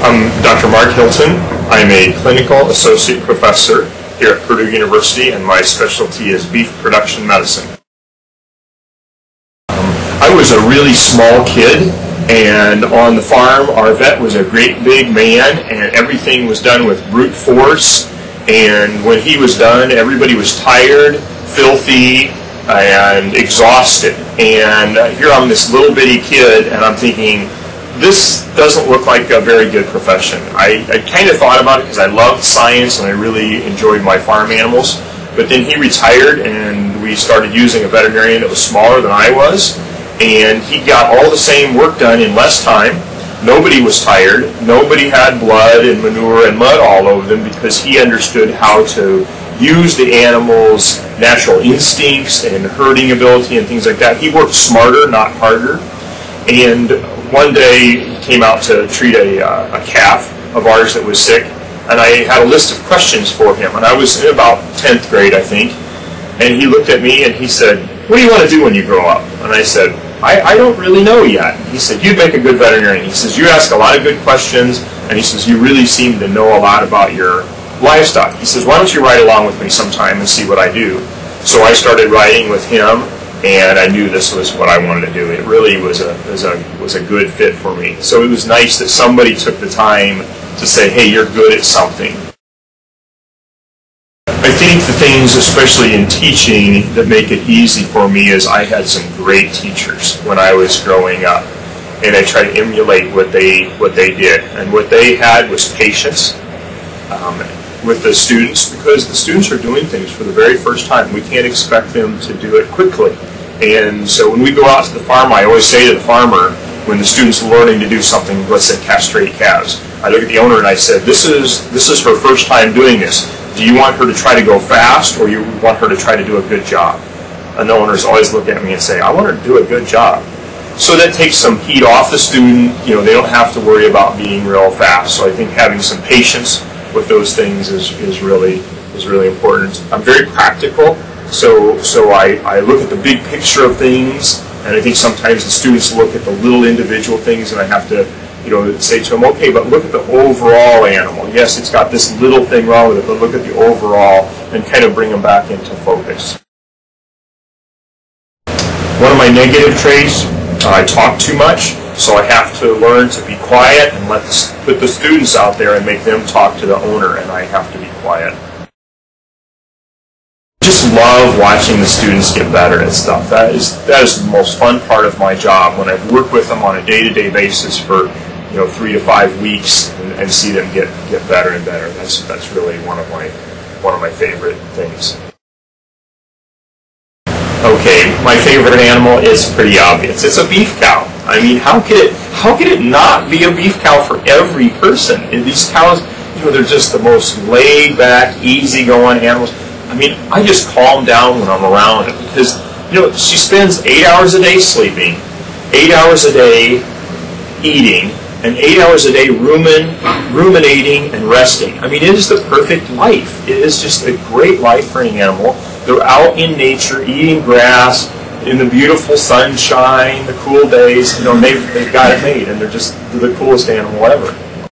I'm Dr. Mark Hilton. I'm a clinical associate professor here at Purdue University, and my specialty is beef production medicine. I was a really small kid, and on the farm our vet was a great big man, and everything was done with brute force, and when he was done everybody was tired, filthy, and exhausted. And here I'm this little bitty kid, and I'm thinking, this doesn't look like a very good profession. I kind of thought about it because I loved science and I really enjoyed my farm animals. But then he retired and we started using a veterinarian that was smaller than I was. And he got all the same work done in less time. Nobody was tired. Nobody had blood and manure and mud all over them because he understood how to use the animal's natural instincts and herding ability and things like that. He worked smarter, not harder. And one day he came out to treat a calf of ours that was sick, and I had a list of questions for him, and I was in about 10th grade, I think, and he looked at me and he said, "What do you want to do when you grow up?" And I said, I don't really know yet. He said, "You'd make a good veterinarian." He says, "You ask a lot of good questions," and he says, "You really seem to know a lot about your livestock." He says, "Why don't you ride along with me sometime and see what I do?" So I started riding with him, and I knew this was what I wanted to do. It really was a good fit for me. So it was nice that somebody took the time to say, "Hey, you're good at something." I think the things, especially in teaching, that make it easy for me is I had some great teachers when I was growing up, and I tried to emulate what they did. And what they had was patience with the students, because the students are doing things for the very first time. We can't expect them to do it quickly. And so when we go out to the farm, I always say to the farmer, when the student's learning to do something, let's say castrate calves, I look at the owner and I said, this is her first time doing this. Do you want her to try to go fast, or you want her to try to do a good job? And the owners always look at me and say, I want her to do a good job. So that takes some heat off the student. You know, they don't have to worry about being real fast. So I think having some patience with those things is really important. I'm very practical, so I look at the big picture of things, and I think sometimes the students look at the little individual things, and I have to, say to them, okay, but look at the overall animal. Yes, it's got this little thing wrong with it, but look at the overall, and kind of bring them back into focus. One of my negative traits, I talk too much. So I have to learn to be quiet and put the students out there and make them talk to the owner, and I have to be quiet. I just love watching the students get better at stuff. That is the most fun part of my job, when I work with them on a day-to-day basis for 3 to 5 weeks and see them get better and better. That's really one of my favorite things. Okay, my favorite animal is pretty obvious. It's a beef cow. I mean, how could it not be a beef cow for every person? And these cows, they're just the most laid-back, easy-going animals. I mean, I just calm down when I'm around it because, she spends 8 hours a day sleeping, 8 hours a day eating, and 8 hours a day ruminating and resting. I mean, it is the perfect life. It is just a great life for an animal. They're out in nature, eating grass, in the beautiful sunshine, the cool days. They've got it made, and they're the coolest animal ever.